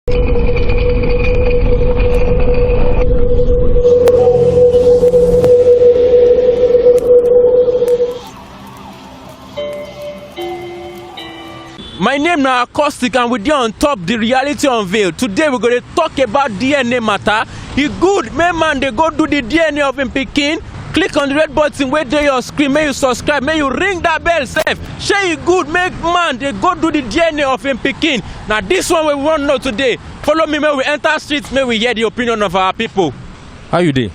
My name na Acoustic and we dey on top the reality unveiled. Today we going to talk about DNA matter. E good make man dey go do the DNA of him pikin. Click on the red button wey dey your screen, make you subscribe, make you ring that bell sef. Shey e good make man dey go do the DNA of him pikin. Now this one we wan know today. Follow me, make we enter streets, make we hear the opinion of our people. How you dey?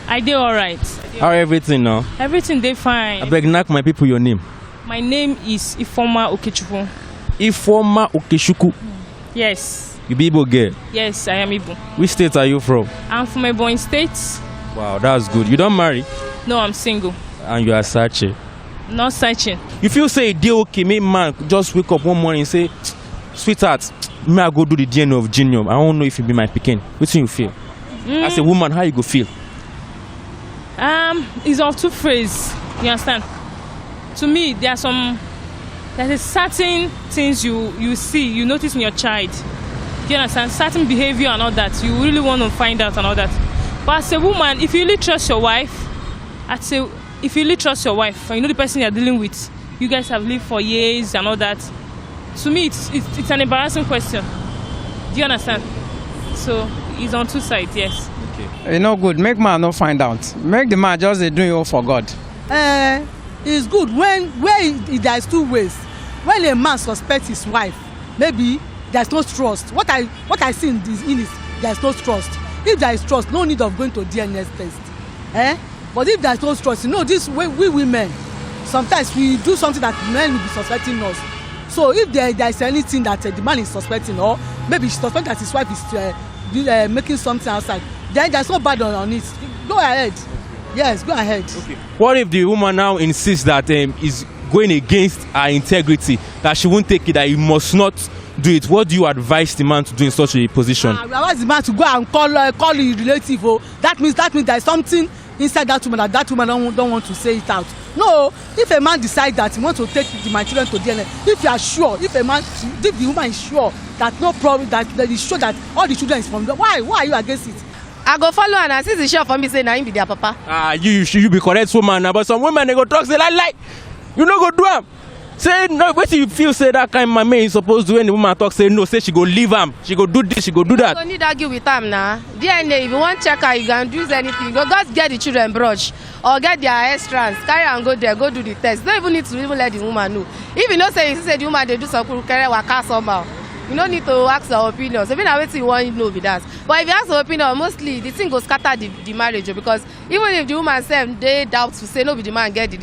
I dey alright. How everything now? Everything dey fine. Abeg knack my people your name. My name is Ifeoma Okechukwu. Ifeoma Okechukwu. Yes. You be Igbo girl? Yes, I am Igbo. Which state are you from? I'm from Ebonyi State. Wow, that's good. You don't marry? No, I'm single. And you are searching? Not searching. You feel say it dey okay, make man just wake up one morning and say, sweetheart, may I go do the DNA of Junior? I don't know if you be my pikin. What do you feel? As a woman, how you go feel? It's of two phrases. You understand? To me, there's a certain things you see, you notice in your child. Do you understand? Certain behavior and all that. You really want to find out and all that. But as a woman, if you really trust your wife, and you know the person you're dealing with, you guys have lived for years and all that. To me, it's an embarrassing question. Do you understand? So it's on two sides, yes. Okay. You know, good. Make man not find out. Make the man just do it for God. It's good when there's two ways. When a man suspects his wife, maybe there's no trust. What I see in this is there's no trust. If there is trust, no need of going to DNA test. But if there's no trust, you know, this way we women, sometimes we do something that men will be suspecting us. So if there is anything that the man is suspecting, or maybe he suspects that his wife is making something outside, then there's no bad on it. Go ahead. Yes, go ahead. Okay. What if the woman now insists that is going against her integrity, that she won't take it, that he must not do it? What do you advise the man to do in such a position? I advise the man to go and call his relative. Oh, that means there is something inside that woman that woman don't want to say it out. No, if a man decides that he wants to take my children to DNA, if you are sure, if the woman is sure that no problem, that is sure that all the children is from them, why are you against it? I go follow and since it's sure for me say na him be their papa. You be correct woman now, but some women they go talk say like you no go do am. Say no, what you feel say that kind of man is supposed to when the woman talk say no, say she go leave am, she go do this, she go do that. You don't need to argue with am now. DNA, if you want check her, you can do anything. You go just get the children brush or get their hair strands, carry and go there, go do the test. You don't even need to even let the woman know. If you know say the woman they do some carry waka somehow. You don't need to ask her opinion. So, even wait till you want to know with that. But if you ask her opinion, mostly the thing goes scatter the marriage because even if the woman said they doubt to say no, be the man get it,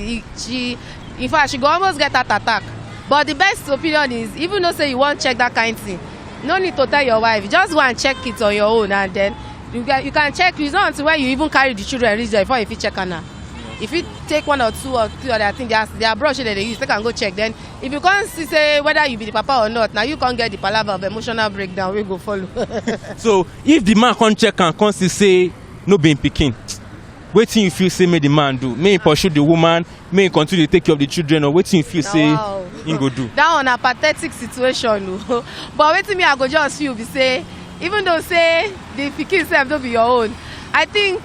in fact she go almost get that attack. But the best opinion is even though say you want to check that kind of thing, no need to tell your wife. Just go and check it on your own, and then you can check. It's not until when you even carry the children reach there before you check her now. If you take one or two other things, they are brush that they use, they can go check. Then if you can't see say whether you be the papa or not, now you can't get the palaver of emotional breakdown, we go follow. So if the man can't check and can't say no being picking, waiting you feel say may the man do? May he pursue the woman, may he continue to take care of the children, or waiting you feel say he go do? That one a pathetic situation. But waiting me I go just feel be say, even though say the pikin self don't be your own, I think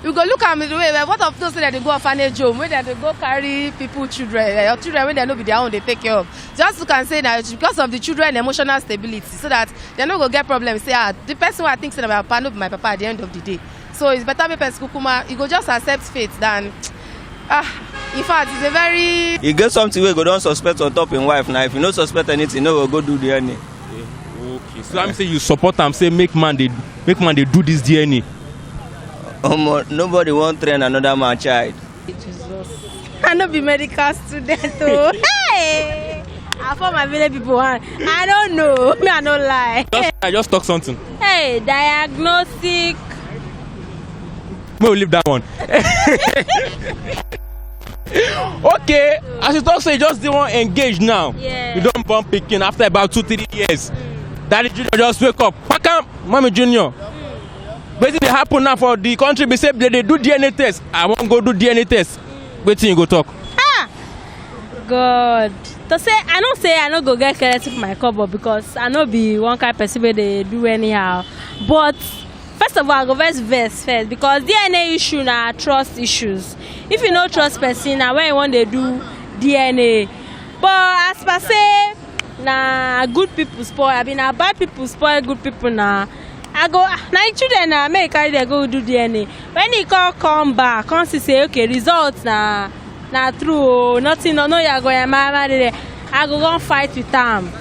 you go look at me the way what of those that they go orphanage home, where they go carry people children, your children when they no be their own, they take care of. Just to can say that because of the children emotional stability, so that they no go get problems. Say the person who I think say my papa no be my papa at the end of the day. So it's better me person kukuma, you go just accept fate than in fact it's a very. You get something where you go don't suspect on top in wife now. If you don't suspect anything, no go do DNA. Okay. So I'm saying you support them, say make man they do this DNA. Nobody won't train another man child. Jesus. I no be medical student too. Hey! I for my village people I don't know. Me I no lie. I just talk something. Hey, diagnostic. We'll leave that one. Okay, as you talk say you just didn't want to engage now. Yeah. You don't bump picking after about 2-3 years. Daddy Junior just wake up. Pakam, Mommy Junior. Basically, happen now for the country. Be say they do DNA test. I won't go do DNA test. Wait till you go talk. God. to say I no go get careless with my cover because I no be one kind person wey dey do anyhow. But first of all, I go first because DNA issue na trust issues. If you no trust person, na when you wan dey do DNA. But as per say na good people spoil, I mean na bad people spoil good people na. I go na children na make carry dem go do DNA. When he come back, come see say okay results na true, nothing no yago yama there. I go go fight with am.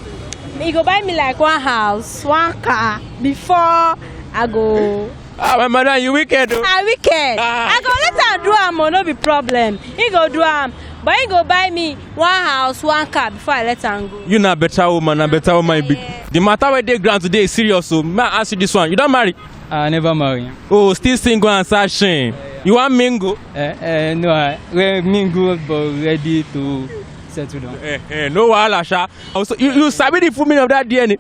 He go buy me like one house, one car before I go. My mother, you wicked. I wicked. I go let am do am, no be problem. He go do am, but he go buy me one house, one car before I let am go. You na better woman, The matter where they grant today is serious. So may I ask you this one? You don't marry? I never marry. Oh, still single and searching. You want mingle? No, we're mingle but ready to settle down. No wahala sha. Also, you sabi the full meaning of that DNA?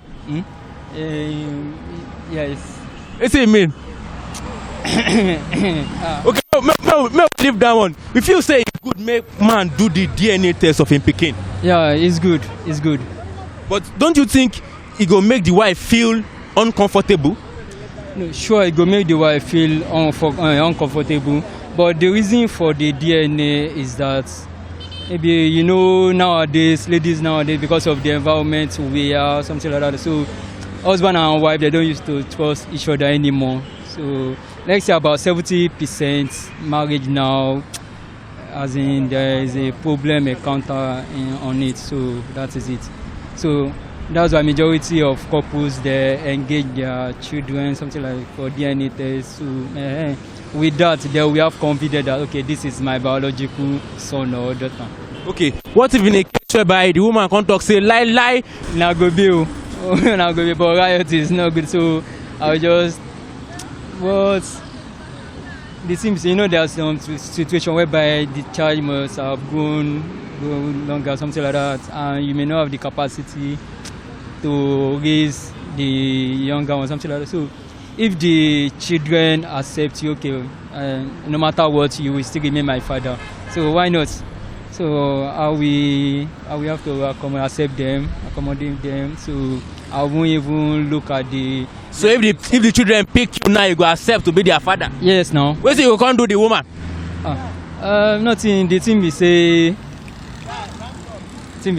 Yes. What's it mean? Okay, may leave that one. If you say it's good, make man do the DNA test of him pikin. Yeah, it's good. It's good. But don't you think it go make the wife feel uncomfortable? No, sure, it go make the wife feel uncomfortable. But the reason for the DNA is that maybe nowadays, ladies nowadays, because of the environment we are, something like that. So husband and wife, they don't used to trust each other anymore. So let's say about 70% marriage now, as in there is a problem, a counter on it. So that is it. So that's why majority of couples they engage their children, something like for DNA test. So with that, they will have confidence that okay, this is my biological son or daughter. Okay, what if in a case whereby the woman can't talk, say lie? Now go be, but riot is not good. So I'll just the seems there's some situation whereby the child must have grown longer, something like that, and you may not have the capacity to raise the younger one, something like that. So if the children accept you, okay, no matter what, you will still remain my father. So why not? So we have to accept them, accommodate them. So I won't even look at the. So if the children pick you now, you go accept to be their father? Yes, now. What you can't do the woman? Nothing. The thing we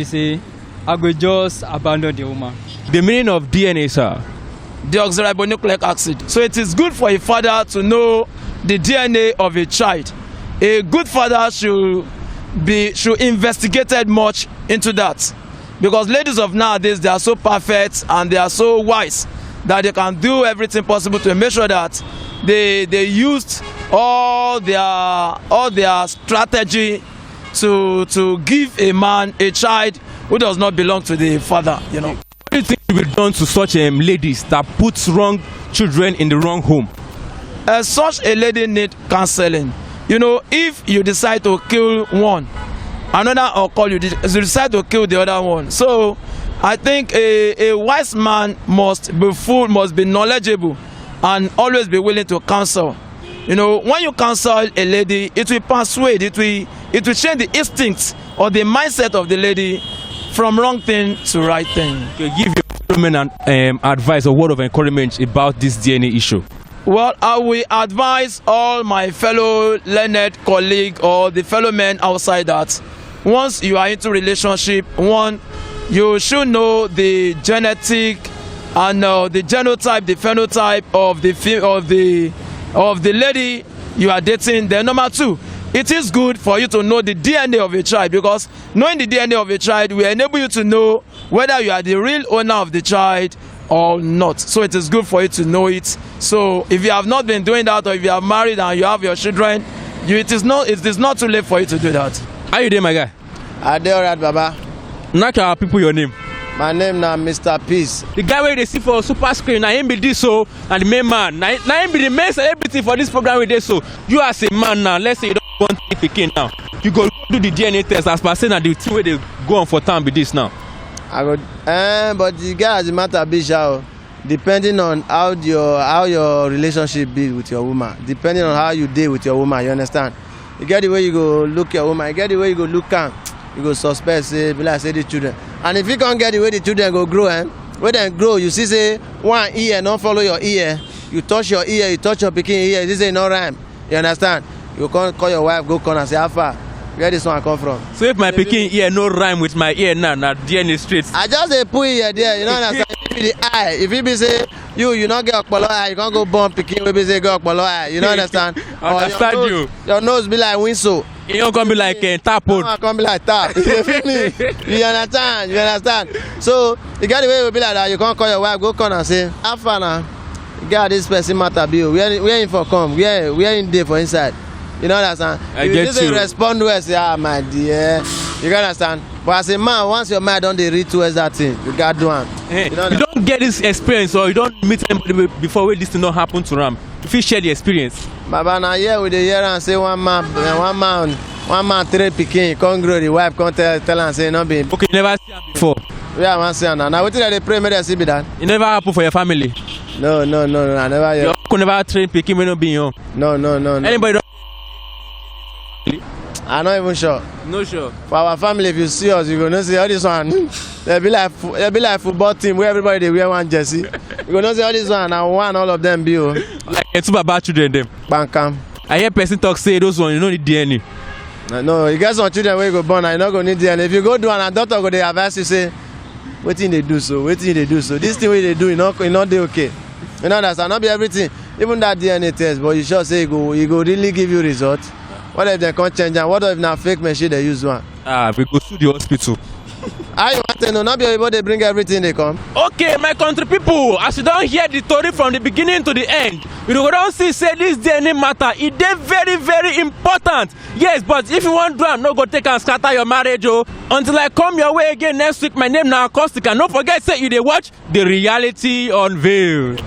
say, I go just abandon the woman. The meaning of DNA, sir? Deoxyribonucleic acid. So it is good for a father to know the DNA of a child. A good father should investigate much into that, because ladies of nowadays, they are so perfect and they are so wise that they can do everything possible to make sure that they used all their strategy to give a man a child who does not belong to the father. What do you think will be done to such ladies that puts wrong children in the wrong home? Such a lady need counseling. If you decide to kill one, another will call you. You decide to kill the other one. So I think a wise man must be knowledgeable and always be willing to counsel. When you counsel a lady, it will persuade, it will change the instincts or the mindset of the lady from wrong thing to right thing. Okay, give your women advice or word of encouragement about this DNA issue. Well, I will advise all my fellow learned colleagues or the fellow men outside that once you are into relationship, one, you should know the genetic and the genotype, the phenotype of the lady you are dating. Then number two, it is good for you to know the DNA of a child, because knowing the DNA of a child will enable you to know whether you are the real owner of the child or not. So it is good for you to know it. So if you have not been doing that, or if you are married and you have your children, it is not too late for you to do that. How you doing, my guy? I dey alright, Baba. Knock our people your name. My name na Mr. Peace. The guy where they see for super screen, na him be this so, and the main man. Na him be the main celebrity for this program with this so. You as a man now, let's say you don't want to pick in now. You go do the DNA test as per say na the thing where they go on for time be this now. I go, but the guy as a matter be sha, depending on how your relationship be with your woman, depending on how you deal with your woman, you understand? You get the way you go look your woman, you get the way you go look am. you go suspect say be like say the children. And if you can't get the way the children go grow, when dem grow, you see say one ear no follow your ear, you touch your ear, you touch your pikin ear, this ain't no rhyme. You understand? You can't call your wife, go corner, say how far, where this one come from. So if my pikin ear no rhyme with my ear now, na DNA straight. I just dey put ear there, you know understand? If it be the eye, if it be say you not get okpolo eye, you can't go born pikin wey be say get okpolo eye, you know understand? Understand Or you. your nose be like windsor. E don't come be like tap on. No, come be like tap. You feel me? You understand? You understand? So you get the way it will be like that. You can't call your wife, go come and say, how far now? God, this person matter be. Where in for come? Where in there for inside? You know understand? I get If you you. respond well, say, ah my dear. You can understand? But as a man, once your mind don't dey read towards that thing, you got do am. Hey, You know you don't get this experience or you don't meet anybody before where this thing don't happen to them. If you share the experience. Baba, now here we dey hear am say one man 3 pikin come grow, the wife come tell am say no be. Okay, you never see am before. Where I wan see am now? Now wetin dem dey pray make dem see be that? It never happen for your family. No, I never hear. Your uncle never train pikin wey no be your own. No. Anybody don't. I'm not even sure. No sure. For our family, if you see us, you go know say all this one. They be like football team where everybody they wear one jersey. You go know say all this one and one all of them be o. Like two baba children them. Bankam. I hear person talk say those one you no need DNA. No, you get some children wey go born and you no go need DNA. If you go do an doctor go dey advise you say wetin dey do so, wetin dey do so. This thing wey dey do e no dey okay. You know understand? Not be everything. Even that DNA test, but you sure say e go really give you result. What if they can't change am? What if na fake machine they use one? We go to the hospital. How you want to know? Not be able to bring everything they come. Okay, my country people, as you don't hear the story from the beginning to the end, you don't see say this DNA matter. It is very, very important. Yes, but if you want to do am, no go take and scatter your marriage. Oh. Until I come your way again next week, my name na Acoustic. And don't forget, say you dey watch The Reality Unveiled.